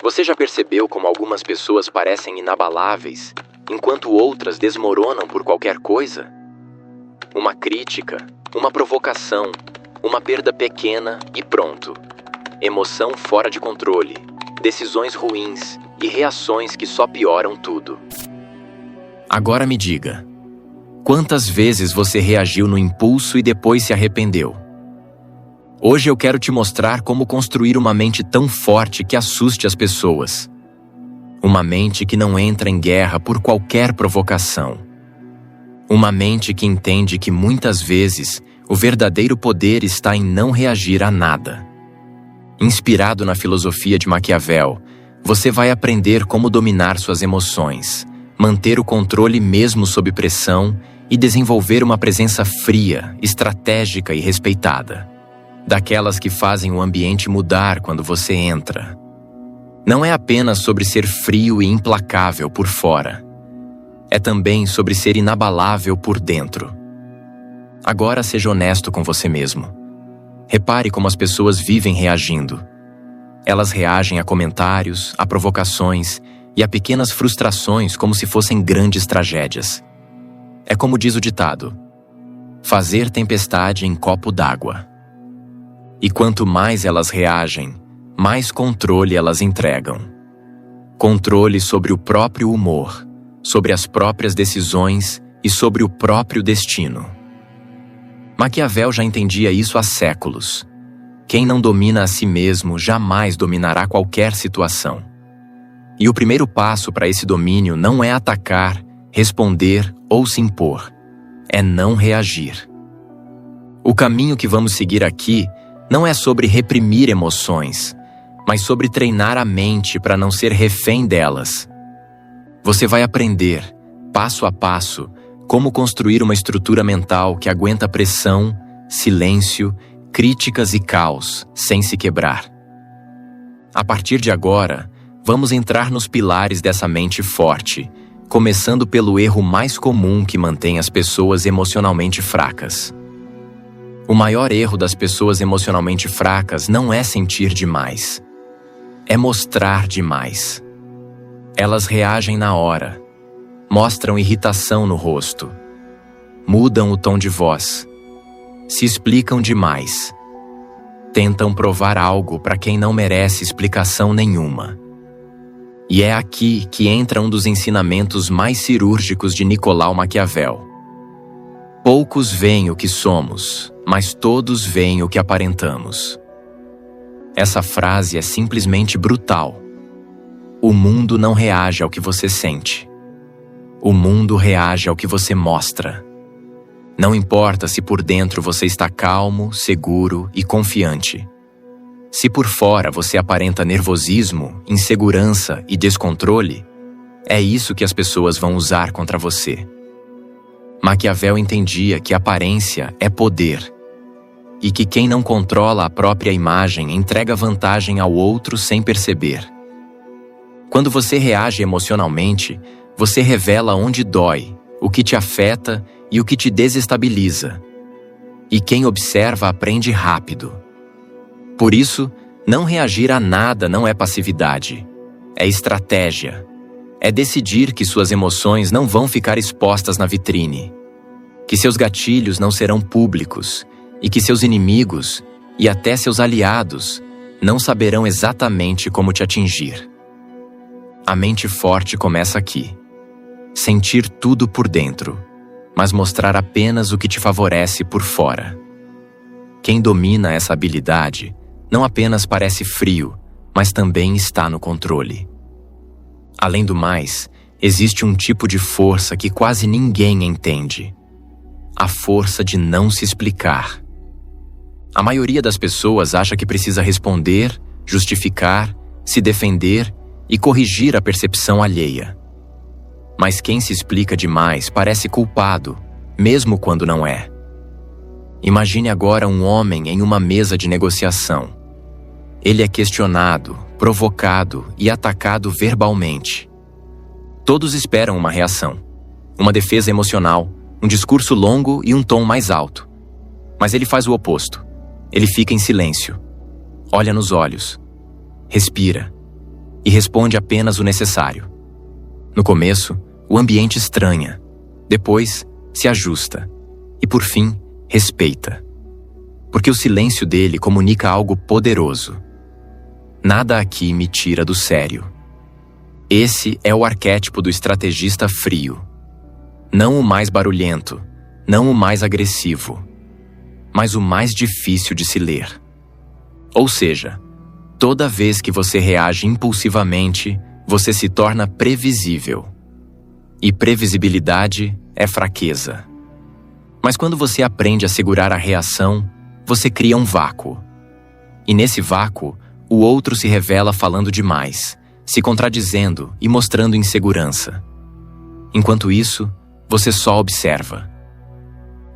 Você já percebeu como algumas pessoas parecem inabaláveis, enquanto outras desmoronam por qualquer coisa? Uma crítica, uma provocação, uma perda pequena e pronto. Emoção fora de controle, decisões ruins e reações que só pioram tudo. Agora me diga, quantas vezes você reagiu no impulso e depois se arrependeu? Hoje eu quero te mostrar como construir uma mente tão forte que assuste as pessoas. Uma mente que não entra em guerra por qualquer provocação. Uma mente que entende que muitas vezes o verdadeiro poder está em não reagir a nada. Inspirado na filosofia de Maquiavel, você vai aprender como dominar suas emoções, manter o controle mesmo sob pressão e desenvolver uma presença fria, estratégica e respeitada. Daquelas que fazem o ambiente mudar quando você entra. Não é apenas sobre ser frio e implacável por fora. É também sobre ser inabalável por dentro. Agora seja honesto com você mesmo. Repare como as pessoas vivem reagindo. Elas reagem a comentários, a provocações e a pequenas frustrações como se fossem grandes tragédias. É como diz o ditado: fazer tempestade em copo d'água. E quanto mais elas reagem, mais controle elas entregam. Controle sobre o próprio humor, sobre as próprias decisões e sobre o próprio destino. Maquiavel já entendia isso há séculos. Quem não domina a si mesmo jamais dominará qualquer situação. E o primeiro passo para esse domínio não é atacar, responder ou se impor. É não reagir. O caminho que vamos seguir aqui não é sobre reprimir emoções, mas sobre treinar a mente para não ser refém delas. Você vai aprender, passo a passo, como construir uma estrutura mental que aguenta pressão, silêncio, críticas e caos, sem se quebrar. A partir de agora, vamos entrar nos pilares dessa mente forte, começando pelo erro mais comum que mantém as pessoas emocionalmente fracas. O maior erro das pessoas emocionalmente fracas não é sentir demais. É mostrar demais. Elas reagem na hora. Mostram irritação no rosto. Mudam o tom de voz. Se explicam demais. Tentam provar algo para quem não merece explicação nenhuma. E é aqui que entra um dos ensinamentos mais cirúrgicos de Nicolau Maquiavel. Poucos veem o que somos, mas todos veem o que aparentamos. Essa frase é simplesmente brutal. O mundo não reage ao que você sente. O mundo reage ao que você mostra. Não importa se por dentro você está calmo, seguro e confiante. Se por fora você aparenta nervosismo, insegurança e descontrole, é isso que as pessoas vão usar contra você. Maquiavel entendia que aparência é poder e que quem não controla a própria imagem entrega vantagem ao outro sem perceber. Quando você reage emocionalmente, você revela onde dói, o que te afeta e o que te desestabiliza. E quem observa aprende rápido. Por isso, não reagir a nada não é passividade, é estratégia. É decidir que suas emoções não vão ficar expostas na vitrine, que seus gatilhos não serão públicos e que seus inimigos, e até seus aliados, não saberão exatamente como te atingir. A mente forte começa aqui. Sentir tudo por dentro, mas mostrar apenas o que te favorece por fora. Quem domina essa habilidade não apenas parece frio, mas também está no controle. Além do mais, existe um tipo de força que quase ninguém entende. A força de não se explicar. A maioria das pessoas acha que precisa responder, justificar, se defender e corrigir a percepção alheia. Mas quem se explica demais parece culpado, mesmo quando não é. Imagine agora um homem em uma mesa de negociação. Ele é questionado, provocado e atacado verbalmente. Todos esperam uma reação, uma defesa emocional, um discurso longo e um tom mais alto. Mas ele faz o oposto. Ele fica em silêncio. Olha nos olhos. Respira. e responde apenas o necessário. No começo, o ambiente estranha, depois se ajusta e, por fim, respeita. Porque o silêncio dele comunica algo poderoso. Nada aqui me tira do sério. Esse é o arquétipo do estrategista frio. Não o mais barulhento, não o mais agressivo, mas o mais difícil de se ler. Ou seja, toda vez que você reage impulsivamente, você se torna previsível. E previsibilidade é fraqueza. Mas quando você aprende a segurar a reação, você cria um vácuo. E nesse vácuo, o outro se revela falando demais, se contradizendo e mostrando insegurança. Enquanto isso, você só observa.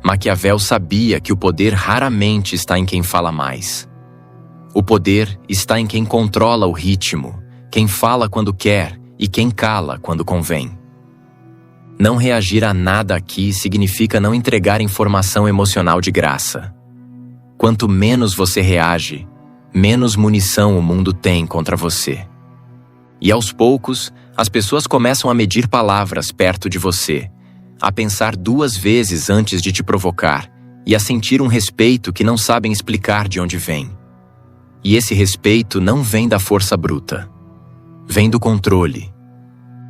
Maquiavel sabia que o poder raramente está em quem fala mais. O poder está em quem controla o ritmo, quem fala quando quer e quem cala quando convém. Não reagir a nada aqui significa não entregar informação emocional de graça. Quanto menos você reage, menos munição o mundo tem contra você. E aos poucos, as pessoas começam a medir palavras perto de você, a pensar 2 vezes antes de te provocar e a sentir um respeito que não sabem explicar de onde vem. E esse respeito não vem da força bruta. Vem do controle.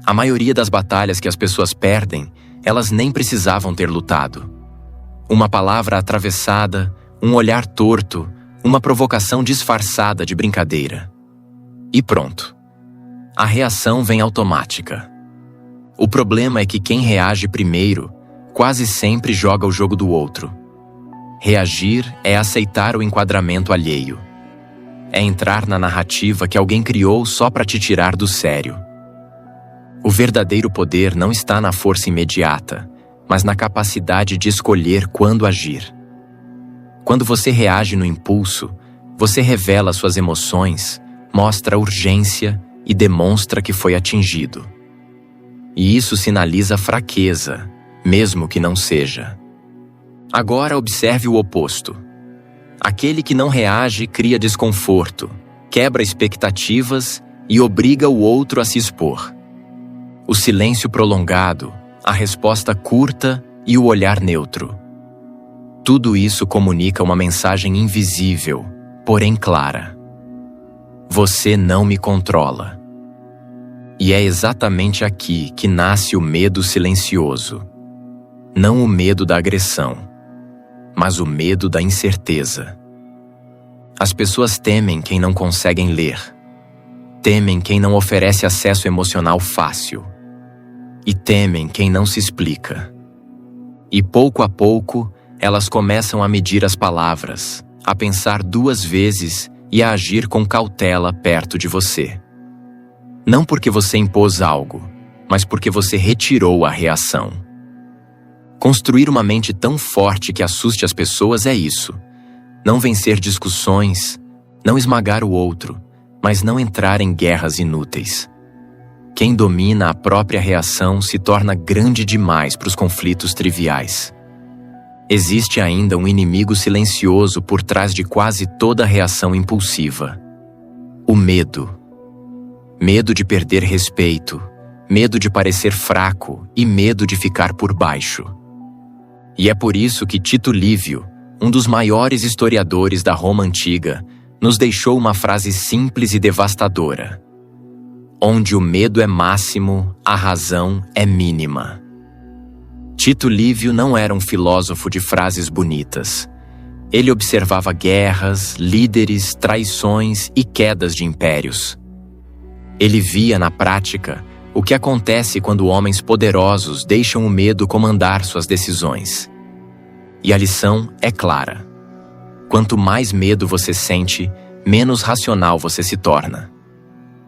A maioria das batalhas que as pessoas perdem, elas nem precisavam ter lutado. Uma palavra atravessada, um olhar torto, uma provocação disfarçada de brincadeira. E pronto. A reação vem automática. O problema é que quem reage primeiro quase sempre joga o jogo do outro. Reagir é aceitar o enquadramento alheio. É entrar na narrativa que alguém criou só para te tirar do sério. O verdadeiro poder não está na força imediata, mas na capacidade de escolher quando agir. Quando você reage no impulso, você revela suas emoções, mostra urgência e demonstra que foi atingido. E isso sinaliza fraqueza, mesmo que não seja. Agora observe o oposto. Aquele que não reage cria desconforto, quebra expectativas e obriga o outro a se expor. O silêncio prolongado, a resposta curta e o olhar neutro. Tudo isso comunica uma mensagem invisível, porém clara. Você não me controla. E é exatamente aqui que nasce o medo silencioso. Não o medo da agressão, mas o medo da incerteza. As pessoas temem quem não conseguem ler. Temem quem não oferece acesso emocional fácil. E temem quem não se explica. E pouco a pouco, elas começam a medir as palavras, a pensar 2 vezes e a agir com cautela perto de você. Não porque você impôs algo, mas porque você retirou a reação. Construir uma mente tão forte que assuste as pessoas é isso. Não vencer discussões, não esmagar o outro, mas não entrar em guerras inúteis. Quem domina a própria reação se torna grande demais para os conflitos triviais. Existe ainda um inimigo silencioso por trás de quase toda reação impulsiva. O medo. Medo de perder respeito, medo de parecer fraco e medo de ficar por baixo. E é por isso que Tito Livio, um dos maiores historiadores da Roma Antiga, nos deixou uma frase simples e devastadora. Onde o medo é máximo, a razão é mínima. Tito Livio não era um filósofo de frases bonitas. Ele observava guerras, líderes, traições e quedas de impérios. Ele via na prática o que acontece quando homens poderosos deixam o medo comandar suas decisões. E a lição é clara. Quanto mais medo você sente, menos racional você se torna.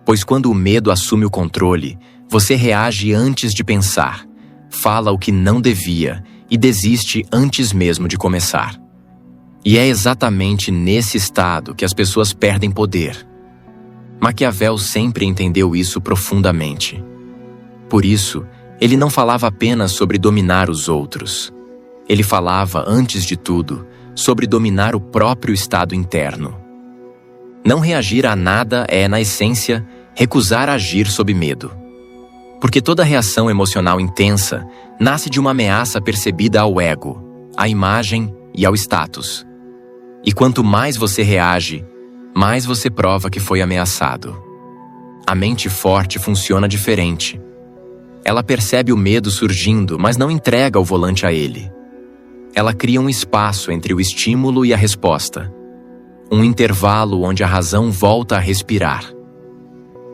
Pois quando o medo assume o controle, você reage antes de pensar, fala o que não devia e desiste antes mesmo de começar. E é exatamente nesse estado que as pessoas perdem poder. Maquiavel sempre entendeu isso profundamente. Por isso, ele não falava apenas sobre dominar os outros. Ele falava, antes de tudo, sobre dominar o próprio estado interno. Não reagir a nada é, na essência, recusar agir sob medo. Porque toda reação emocional intensa nasce de uma ameaça percebida ao ego, à imagem e ao status. E quanto mais você reage, mais você prova que foi ameaçado. A mente forte funciona diferente. Ela percebe o medo surgindo, mas não entrega o volante a ele. Ela cria um espaço entre o estímulo e a resposta. Um intervalo onde a razão volta a respirar.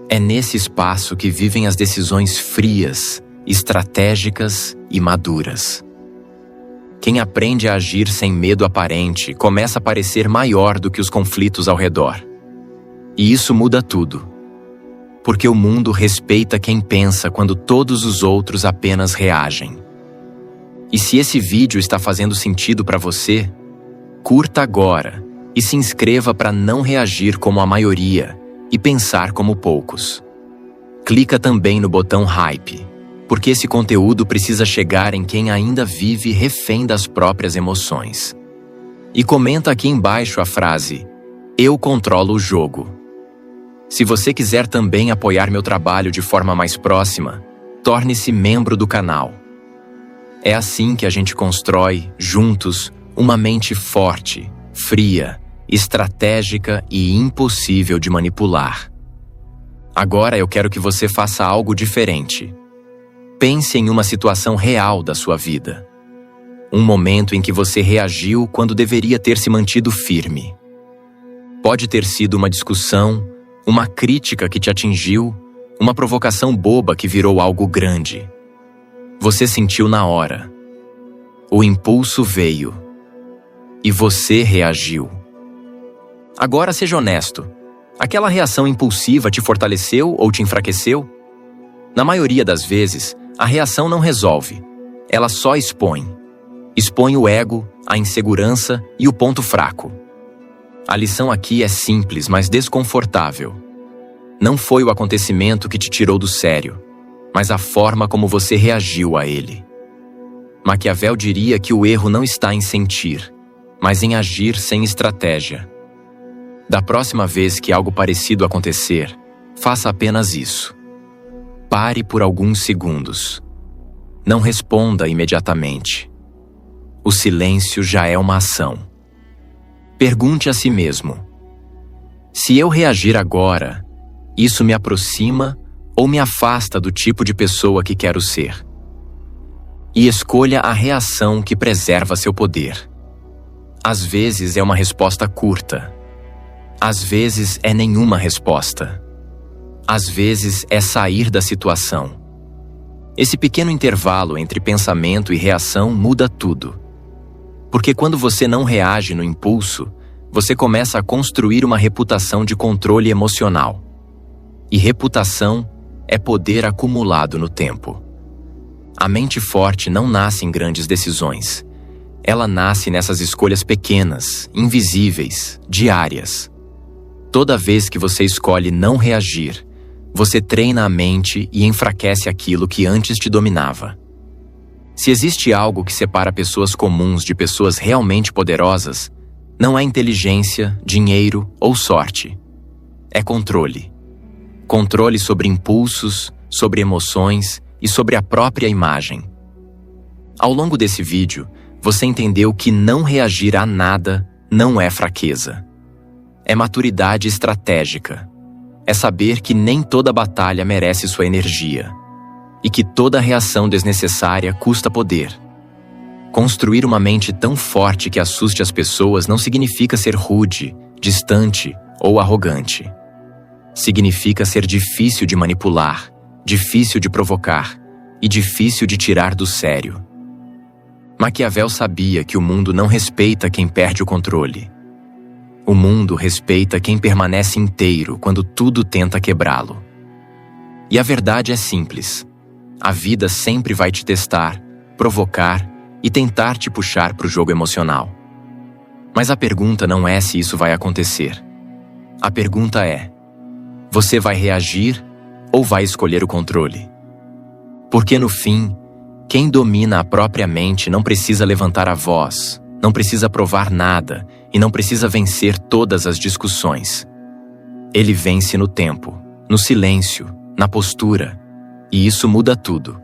É nesse espaço que vivem as decisões frias, estratégicas e maduras. Quem aprende a agir sem medo aparente começa a parecer maior do que os conflitos ao redor. E isso muda tudo. Porque o mundo respeita quem pensa quando todos os outros apenas reagem. E se esse vídeo está fazendo sentido para você, curta agora e se inscreva para não reagir como a maioria e pensar como poucos. Clica também no botão Hype, porque esse conteúdo precisa chegar em quem ainda vive refém das próprias emoções. E comenta aqui embaixo a frase: "Eu controlo o jogo". Se você quiser também apoiar meu trabalho de forma mais próxima, torne-se membro do canal. É assim que a gente constrói, juntos, uma mente forte, fria, estratégica e impossível de manipular. Agora eu quero que você faça algo diferente. Pense em uma situação real da sua vida. Um momento em que você reagiu quando deveria ter se mantido firme. Pode ter sido uma discussão, uma crítica que te atingiu, uma provocação boba que virou algo grande. Você sentiu na hora. O impulso veio. E você reagiu. Agora seja honesto. Aquela reação impulsiva te fortaleceu ou te enfraqueceu? Na maioria das vezes, a reação não resolve. Ela só expõe. Expõe o ego, a insegurança e o ponto fraco. A lição aqui é simples, mas desconfortável. Não foi o acontecimento que te tirou do sério, mas a forma como você reagiu a ele. Maquiavel diria que o erro não está em sentir, mas em agir sem estratégia. Da próxima vez que algo parecido acontecer, faça apenas isso. Pare por alguns segundos. Não responda imediatamente. O silêncio já é uma ação. Pergunte a si mesmo: se eu reagir agora, isso me aproxima ou me afasta do tipo de pessoa que quero ser? E escolha a reação que preserva seu poder. Às vezes é uma resposta curta. Às vezes é nenhuma resposta. Às vezes é sair da situação. Esse pequeno intervalo entre pensamento e reação muda tudo. Porque quando você não reage no impulso, você começa a construir uma reputação de controle emocional. E reputação é poder acumulado no tempo. A mente forte não nasce em grandes decisões. Ela nasce nessas escolhas pequenas, invisíveis, diárias. Toda vez que você escolhe não reagir, você treina a mente e enfraquece aquilo que antes te dominava. Se existe algo que separa pessoas comuns de pessoas realmente poderosas, não é inteligência, dinheiro ou sorte. É controle. Controle sobre impulsos, sobre emoções e sobre a própria imagem. Ao longo desse vídeo, você entendeu que não reagir a nada não é fraqueza. É maturidade estratégica. É saber que nem toda batalha merece sua energia. E que toda reação desnecessária custa poder. Construir uma mente tão forte que assuste as pessoas não significa ser rude, distante ou arrogante. Significa ser difícil de manipular, difícil de provocar e difícil de tirar do sério. Maquiavel sabia que o mundo não respeita quem perde o controle. O mundo respeita quem permanece inteiro quando tudo tenta quebrá-lo. E a verdade é simples. A vida sempre vai te testar, provocar e tentar te puxar para o jogo emocional. Mas a pergunta não é se isso vai acontecer. A pergunta é: você vai reagir ou vai escolher o controle? Porque no fim, quem domina a própria mente não precisa levantar a voz, não precisa provar nada e não precisa vencer todas as discussões. Ele vence no tempo, no silêncio, na postura. E isso muda tudo.